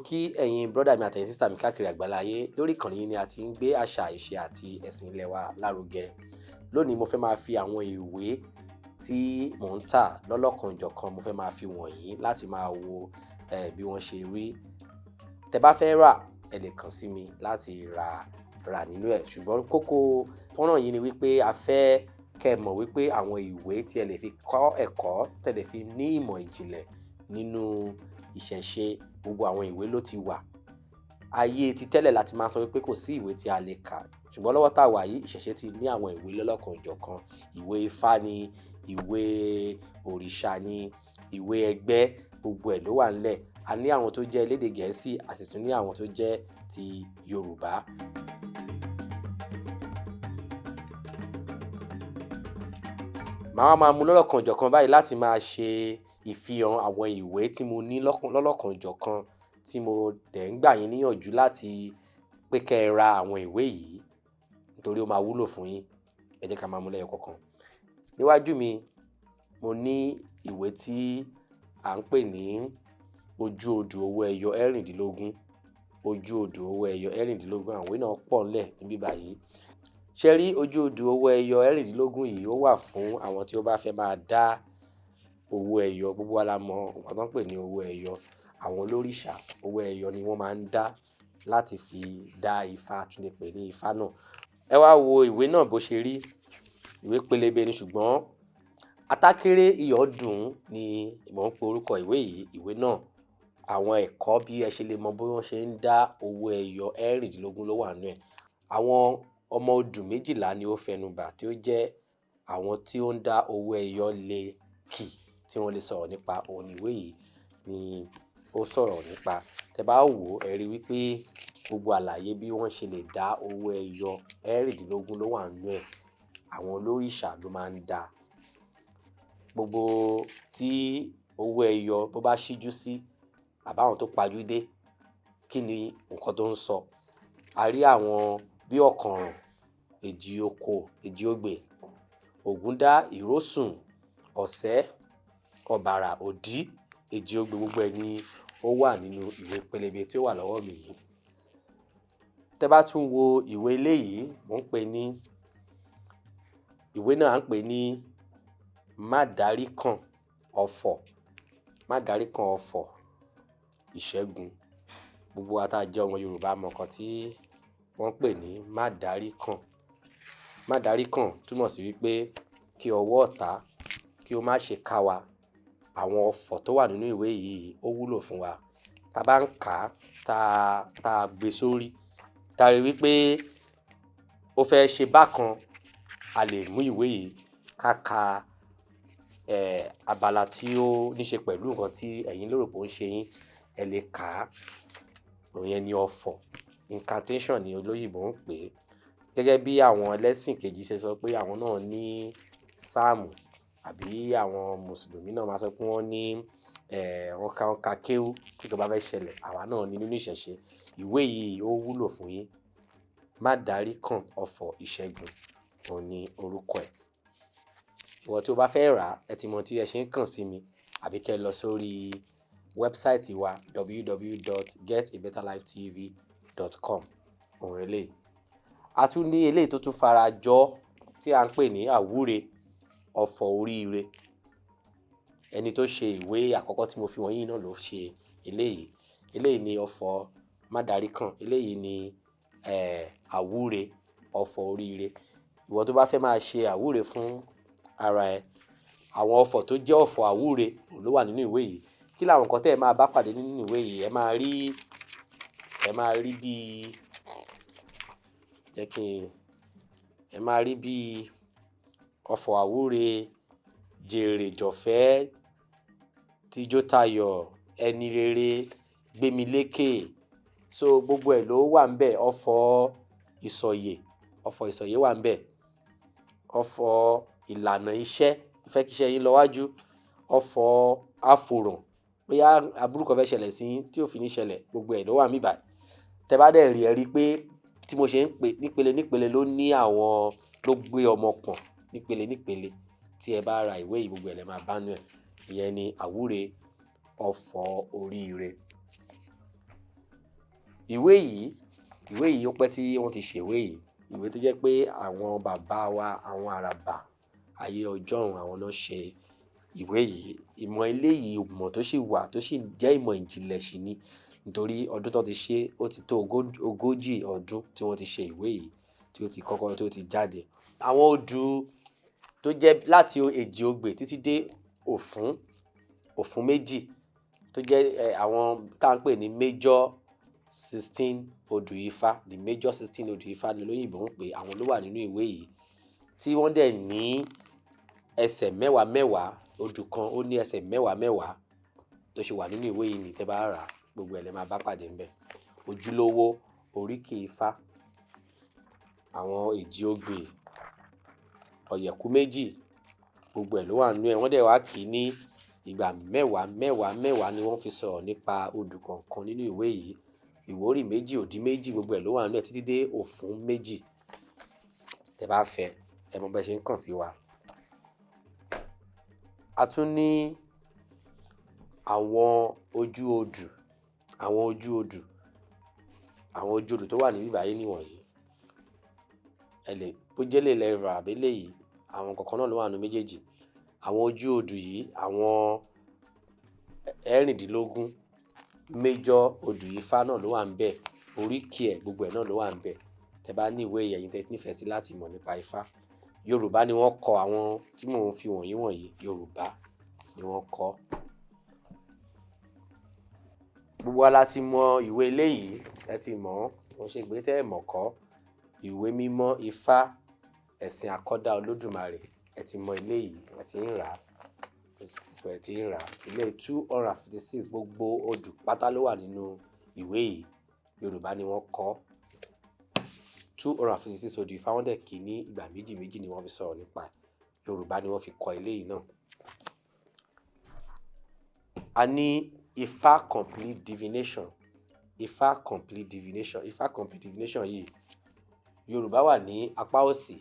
kí ẹ̀yin brọ́dà mi àtẹ̀yin sísítà mi káàkiri àgbáláyé. Lórí ìkànnì yìí ni a ti ń gbé àṣà, ìṣe àti ẹ̀sìn ilẹ̀ wa lárugẹ. Lónìí mo fẹ́ máa fi àwọn ìwé tí mò ń tà lọ́lọ́kanòjọ̀kan mo fẹ́ máa fi wọ̀nyí láti máa wo bí wọ́n ṣe rí. Tẹ́ bá fẹ́ rà ẹ lè kàn sí mi láti rà nínú ẹ̀. Ṣùgbọ́n kókó fọ́nrán yìí ni wípé a fẹ́ kẹ́ mọ̀ wípé àwọn ìwé tí ẹ lè fi kọ́ ẹ̀kọ́, tẹ́ lè fi ní ìmọ̀ ìjìnlẹ̀ nínú ìṣẹ̀ṣe, gbogbo àwọn ìwé ló ti wà. Ayé ti tẹ́lẹ̀ láti máa sọ wípé kò sí ìwé tí a lè kà. Ṣùgbọ́n lọ́wọ́ tá wà yìí ìṣẹ̀ṣe ti ní àwọn ìwé lọ́lọ́kanòjọ̀kan. Ìwé Ifá ni, ìwé Orisa ni, ìwé Egbe, gbogbo ẹ̀ ló wà nílẹ̀. A ní àwọn tó jẹ́ elédè Gẹ̀ẹ́sì, a sì tún ní àwọn tó jẹ́ ti Yorùbá. Màá máa mú lọ́lọ́kanòjọ̀kan báyìí láti máa ṣe ìfihàn àwọn ìwé tí mo ní lọ́lọ́kanòjọ̀kan tí mo dẹ̀ ń gbà yín níyànjú láti pé kẹ́ ẹ ra àwọn ìwé yìí nítorí ó máa wúlò fún yín. Ẹ jẹ́ ká máa mú lẹ́yọ kọ̀ọ̀kan. Níwájú mi mo ní ìwé tí à ń pè ní ojú odù owó ẹyọ ẹ̀rìndínlógún. Ojú odù owó ẹyọ ẹ̀rìndínlógún, àwọn ìwé náà pọ̀ ńlẹ̀ níbí báyìí. Ṣé rí ojú odù owó ẹyọ ẹ̀rìndínlógún yìí ó wà fún àwọn tí ó bá fẹ́ máa dá owó ẹyọ. Gbogbo wa la mọ̀ nǹkan tó ń pè ní owó ẹyọ. Àwọn olórìṣà owó ẹyọ ni wọ́n máa ń dá láti fi dá Ifá, tún lè pè ní Ifá náà. Ẹ wá wo ìwé náà bó ṣe rí. Ìwé pélébé ni ṣùgbọ́n atákéré iyọ̀ dùn ni mò ń pe orúkọ ìwé yìí. Ìwé náà àwọn ẹ̀kọ́ bí ẹ ṣe lè mọ bí wọ́n ṣe ń dá owó ẹyọ ẹ̀rìndínlógún ló wà nínú ẹ̀. Àwọn ọmọ odù 12 ni ó fẹnubà tí ó jẹ́ àwọn tí ó ń dá owó ẹyọ lé kì tí wọ́n lè sọ̀rọ̀ nípa òun ìwé yìí ni ó sọ̀rọ̀ nípa. Tẹ́ bá wò ẹ rí wípé gbogbo àlàyé bí wọ́n ṣe lè dá owó ẹyọ ẹ̀rìndínlógún ló wà nínú ẹ̀. Àwọn olórìṣà ló máa ń dá. Gbogbo tí owó ẹyọ bó bá ṣíjú sí àbáwọn tó pajú dé, kí ni nǹkan tó ń sọ? A rí àwọn bí ọ̀kànràn, èjì oko, èjì ogbè, ògúndá, ìrósùn, ọ̀sẹ́, ọ̀bàrà, òdí, èjì ogbè, gbogbo ẹ̀ ni ó wà nínú ìwé pélébé tí ó wà lọ́wọ́ mi yìí. Tẹ́ bá tún wo ìwé eléyìí, ìwé náà à ń pè ní Mádaríkàn ọ̀fọ̀. Mádaríkàn ọ̀fọ̀ ìṣẹ́gun. Gbogbo wa tá jẹ́ ọmọ Yorùbá mọ̀ nǹkan tí wọ́n pè ní Mádaríkàn. Mádaríkàn túmọ̀ sí wípé kí ọwọ́ ọ̀tá kí ó má ṣe ká wa. Àwọn ọ̀fọ̀ tó wà nínú ìwé yìí ó wúlò fún wa. Tá bá ń kà á, tá gbé sórí, tá rí wípé ó fẹ́ ṣe bákan, a lè mú ìwé yìí ká ka abala tí ó ní ṣe pẹ̀lú nǹkan tí ẹ̀yin lérò pé ó ń ṣe yín. Ẹ lè kà á. Ìyẹn ni ọ̀fọ̀. Incantation ni olóyìnbó ń pè é. Gẹ́gẹ́ bí àwọn ẹlẹ́sìn kejì ṣe sọ pé àwọn náà ní sáàmù, àbí àwọn mùsùlùmí náà máa sọ pé wọ́n ní wọ́n ka kéwú tí nǹkan bá fẹ́ ṣẹlẹ̀. Àwa náà ní nínú ìṣẹ̀ṣe. Ìwé yìí ó wúlò fún yín. Mádaríkàn ọ̀fọ̀ ìṣẹ́gun òun ni orúkọ ẹ̀. Ìwọ tí o bá fẹ́ rà ẹ ti mọ̀ tí ẹ ṣe ń kàn sí mi, àbí kẹ́ lọ sórí wẹ́bsáìtì wa www.getabetterlifetv.com. òun eléyìí. A tún ní eléyìí tó tún fara jọ tí à ń pè ní àwúre ọ̀fọ̀ oríire. Ẹni tó ṣe ìwé àkọ́kọ́ tí mo fi wọ̀nyí náà ló ṣe eléyìí. Eléyìí ni ọ̀fọ̀ Mádaríkàn. Eléyìí ni àwúre ọ̀fọ̀ oríire. Ìwọ tó bá fẹ́ máa ṣe àwúre fún ara ẹ, àwọn ọ̀fọ̀ tó jẹ́ ọ̀fọ̀ àwúre ló wà nínú ìwé yìí. Kí làwọn nǹkan tẹ́ ẹ máa bá pàdé nínú ìwé yìí? Ẹ máa rí bí ọ̀fọ̀ àwúre, jèrè jọ̀fẹ́, tíjótayọ̀, ẹni rere, gbémilékè. So gbogbo ẹ̀ ló wà ńbẹ̀. Ọ̀fọ̀ ìsọ̀yè wà ńbẹ̀. Ọ̀fọ̀ ìlànà iṣẹ́, fẹ́ kí iṣẹ́ yín lọ wájú. Ọ̀fọ̀ àfòràn, bóyá aburú kan fẹ́ ṣẹlẹ̀ sí yín tí ò fi ní ṣẹlẹ̀, gbogbo ẹ̀ ló wà níbí báyìí. Tẹ́ bá dẹ̀ rí ẹ rí pé tí mo ṣe ń pè nípele ló ní àwọn ló gbé ọmọ pọ̀n nípele. Tí ẹ bá ra ìwé yìí, gbogbo ẹ̀ lẹ máa bá nú ẹ̀. Ìyẹn ni àwúre ọ̀fọ̀ oríire. ìwé yìí ó pẹ́ tí wọ́n ti ṣe ìwé tó jẹ́ pé àwọn bàbá wa, àwọn àràbà ayé ọjọ́un àwọn náà ṣe ìwé yìí. Ìmọ̀ eléyìí ìmọ̀ tó sì wà tó sì jẹ́ ìmọ̀ ìjìnlẹ̀ sì ni, nítorí ọdún tó ti ṣe ó ti tó ogójì ọdún tí wọ́n ti ṣe ìwé yìí tí ó ti kọ́kọ́ tó ti jáde. Àwọn odù tó jẹ́ láti èjì ogbè títí dé òfún méjì tó jẹ́ àwọn tá à ń pè ní major 16 Odu Ifa, the major 16 Odu Ifa ni olóyìnbó ń pè, àwọn ló wà nínú ìwé yìí tí wọ́n dẹ̀ ní ẹsẹ̀ mẹ́wàá, odù kan ó ní ẹsẹ̀ mẹ́wàá tó ṣe wà nínú ìwé yìí ní tẹ́ bá rà gbogbo ẹ̀ lẹ́ máa bá pàdé ńbẹ̀. Ojúlówó oríkì Ifá, àwọn èjì ogbè, ọ̀yẹ̀kú méjì, gbogbo ẹ̀ ló wà nínú ẹ̀. Wọ́n dẹ̀ wá kì í ní ìgbà mẹ́wàá ni wọ́n fi sọ̀rọ̀ nípa odù kọ̀ọ̀kan nínú ìwé yìí. Ìwórì méjì, òdì méjì, gbogbo ẹ̀ ló wà nínú ẹ̀ títí dé òfún méjì. Tẹ́ bá fẹ́ ẹ mọ̀ bẹ́ẹ̀ ṣe ń kàn sí wa. A tún ní àwọn ojú odù tó wà níbí báyìí nìwọ̀nyí. Bó jẹ́ lè lẹ́rọ àbí léyìí, àwọn kọ̀ọ̀kan náà ló wà nínú méjèèjì. Àwọn ojú odù yìí, àwọn Erindinloogun major Odu Ifa náà ló wà ńbẹ̀. Oríkì ẹ̀ gbogbo ẹ̀ náà ló wà ńbẹ̀. Tẹ́ bá ní ìwé ẹ̀yin tẹ́ nífẹ̀ẹ́ sí láti mọ̀ nípa Ifá. Yorùbá ni wọ́n kọ àwọn tí mò ń fi wọ̀nyí, Yorùbá ni wọ́n kọ. Gbogbo wa la ti mọ ìwé eléyìí, ẹ ti mọ̀, wọ́n ṣe gbé tẹ́ ẹ mọ̀ kọ́. Ìwé mímọ́ Ifá, ẹ̀sìn àkọ́dá Olódùmarè, ẹ ti mọ eléyìí, ẹ ti ń rà. Ilé 256 gbogbo odù pátá ló wà nínú ìwé yìí. Yorùbá ni wọ́n kọ. 256 Odu Ifa, wọ́n dẹ̀ kì í ní ìgbà méjì ni wọ́n fi sọ̀rọ̀ nípa ẹ̀. Yorùbá ni wọ́n fi kọ eléyìí náà. A ní Ifá complete divination. Ifá complete divination yìí, Yorùbá wà ní apá òsì,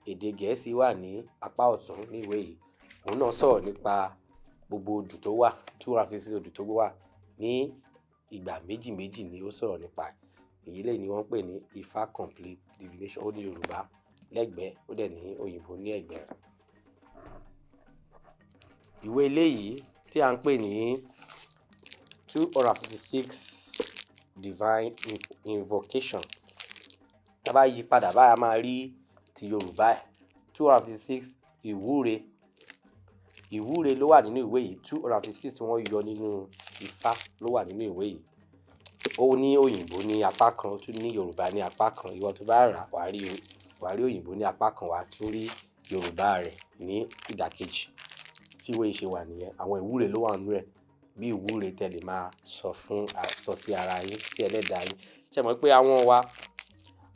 èdè Gẹ̀ẹ́sì wà ní apá ọ̀tún ní ìwé yìí. Òun náà sọ̀rọ̀ nípa gbogbo odù tó wà, 256 odù tó wà ní ìgbà méjì ni ó sọ̀rọ̀ nípa ẹ̀. Èyí lè ní wọ́n pè ní Ifá complete divination. Ó ní Yorùbá lẹ́gbẹ̀ẹ́, ó dẹ̀ ní òyìnbó ní ẹ̀gbẹ́. Ìwé eléyìí tí à ń pè ní 256 divine invocation. Tá bá yí padà báyà máa rí ti Yorùbá ẹ̀. 256 ìwúre ló wà nínú ìwé yìí. 256 tí wọ́n yọ nínú Ifá ló wà nínú ìwé yìí. Ó ní òyìnbó ní apá kan, ó tún ní Yorùbá ní apá kan. Ìwọ tó bá rà wá rí òyìnbó ní apá kan, wá tún rí Yorùbá rẹ̀ ní ìdàkejì. Tí ìwé yìí ṣe wà nìyẹn. Àwọn ìwúre ló wà nínú ẹ̀. Bí ìwúre tẹ́ lè máa sọ sí ara yín, sí ẹlẹ́dàá yín. Ṣé mọ̀ pé àwọn wa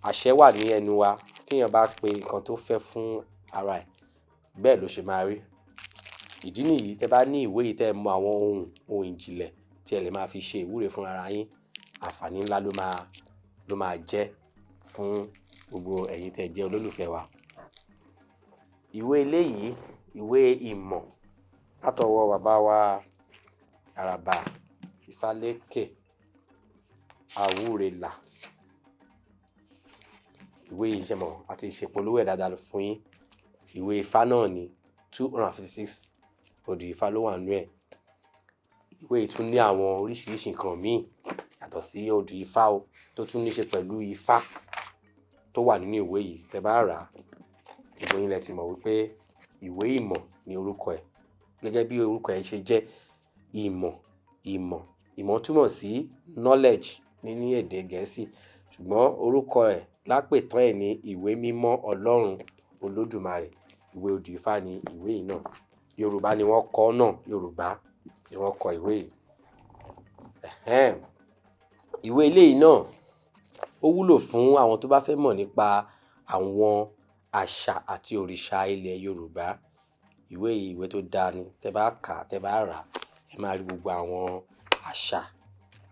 àṣẹ wà ní ẹnu wa, tí èèyàn bá pe nǹkan tó fẹ́ fún ara ẹ̀, bẹ́ẹ̀ ló ṣe máa rí. Ìdí nìyí tẹ́ bá ní ìwé yìí tẹ́ mọ àwọn ohun ìjìnlẹ̀ tí ẹ lè máa fi ṣe ìwúre fún ara yín, àǹfààní ńlá ló máa jẹ́ fún gbogbo ẹ̀yin tẹ́ jẹ́ olólùfẹ́ wa. Ìwé eléyìí, ìwé ìmọ̀ látọwọ́ bàbá wa àràbà Ifálékè Àwúrelà. Ìwé yìí ṣe mọ̀ àti ìṣèpolówó ẹ̀ dáadáa fún yín. Ìwé Ifá náà ni 256 Odu Ifa ló wà nínú ẹ̀. Ìwé yìí tún ní àwọn oríṣiríṣi nǹkan míì yàtọ̀ sí Odu Ifa o, tó tún ní ṣe pẹ̀lú Ifá tó wà nínú ìwé yìí. Tẹ́ bá rà gbogbo yín lẹ ti mọ̀ wípé ìwé ìmọ̀ ni orúkọ ẹ̀. Gẹ́gẹ́ bí orúkọ ẹ̀ ṣe jẹ́ ìmọ̀ túmọ̀ sí knowledge nínú èdè Gẹ̀ẹ́sì, ṣùgbọ́n orúkọ ẹ̀ lápètán ẹ̀ ní ìwé mímọ́ Ọlọ́run Olódùmarè. Ìwé Odu Ifa ni ìwé yìí náà. Yorùbá ni wọ́n kọ náà, Yorùbá ni wọ́n kọ ìwé yìí. Ìwé eléyìí náà ó wúlò fún àwọn tó bá fẹ́ mọ̀ nípa àwọn àṣà àti òrìṣà ilẹ̀ Yorùbá. Ìwé yìí ìwé tó dáa ni. Tẹ́ bá kà, tẹ́ bá rà, ẹ máa rí gbogbo àwọn àṣà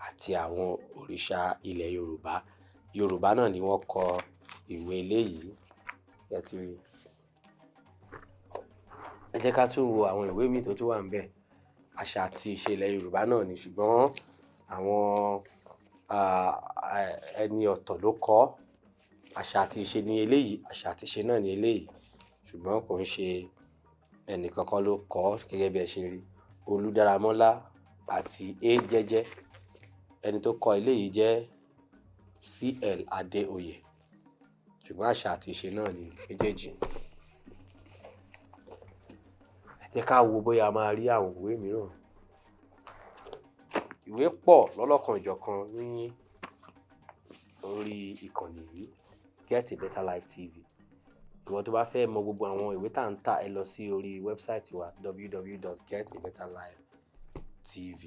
àti àwọn òrìṣà ilẹ̀ Yorùbá. Yorùbá náà ni wọ́n kọ ìwé eléyìí. Ẹ ti rí. Ẹ jẹ́ ká tún wo àwọn ìwé míì tó tún wà ńbẹ̀. Àṣà àti ìṣe ilẹ̀ Yorùbá náà ni, ṣùgbọ́n àwọn ẹni ọ̀tọ̀ ló kọ àṣà àti ìṣe ní eléyìí, àṣà àti ìṣe náà ní eléyìí, ṣùgbọ́n kò ń ṣe ẹnì kankan ló kọ gẹ́gẹ́ bí ẹ ṣe rí. Olúdáramọ́lá àti jẹ́jẹ́, ẹni tó kọ eléyìí jẹ́ CL Adéoyè, ṣùgbọ́n àṣà àti ìṣe náà ní méjèèjì. Ẹ jẹ́ ká wo bóyá a máa rí àwọn ìwé mìíràn. Ìwé pọ̀ lọ́lọ́kan ìjọ̀kan ní orí ìkànnì yìí, Get a Better Life TV. Ìwọ tó bá fẹ́ mọ gbogbo àwọn ìwé tá à ń tà, ẹ lọ sí orí wẹ́bsáìtì wa www.getabetterlifetv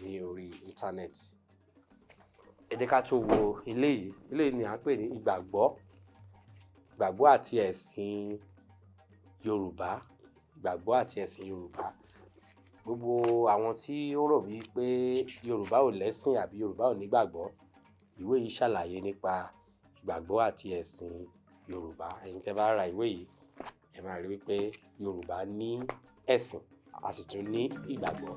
ní orí íńtánẹ́ẹ̀tì. Ẹ jẹ́ ká tún wo eléyìí ni à ń pè ní ìgbàgbọ́ àti ẹ̀sìn Yorùbá. Ìgbàgbọ́ àti ẹ̀sìn Yorùbá. Gbogbo àwọn tí ó rò bí pé Yorùbá ò lẹ́sìn àbí Yorùbá ò nígbàgbọ́, ìwé yìí ṣàlàyé nípa ìgbàgbọ́ àti ẹ̀sìn Yorùbá. Ẹ̀yin tẹ́ bá ra ìwé yìí, ẹ máa rí wípé Yorùbá ní ẹ̀sìn, a sì tún ní ìgbàgbọ́.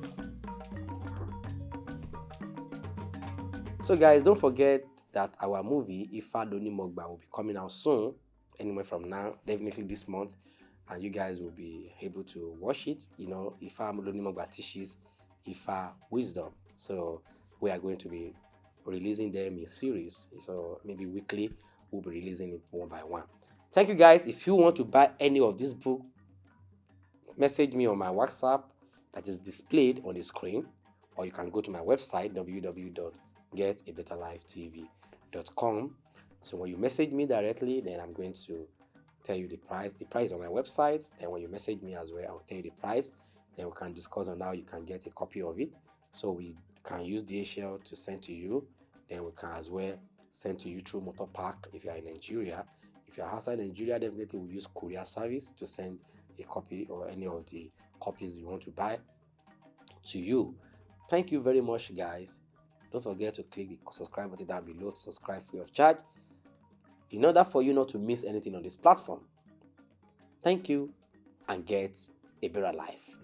So guys, don't forget that our movie Ifa Lonimogba will be coming out soon, anywhere from now, definitely this month, and you guys will be able to watch it. You know, Ifa Lonimogba teaches Ifa wisdom, so we are going to be releasing them in series, so maybe weekly we'll be releasing it one by one. Thank you guys. If you want to buy any of this book, message me on my WhatsApp that is displayed on the screen, or you can go to my website www.getabetterlifetv.com. So when you message me directly, then I'm going to tell you the price on my website. Then when you message me as well, I'll tell you the price. Then we can discuss on how you can get a copy of it. So we can use DHL to send to you. Then we can as well send to you through Motor Park if you are in Nigeria. If you are outside Nigeria, definitely we'll use courier service to send a copy or any of the copies you want to buy to you. Thank you very much, guys. Don't forget to click the subscribe button down below to subscribe free of charge, in order for you not to miss anything on this platform. Thank you, and get a better life.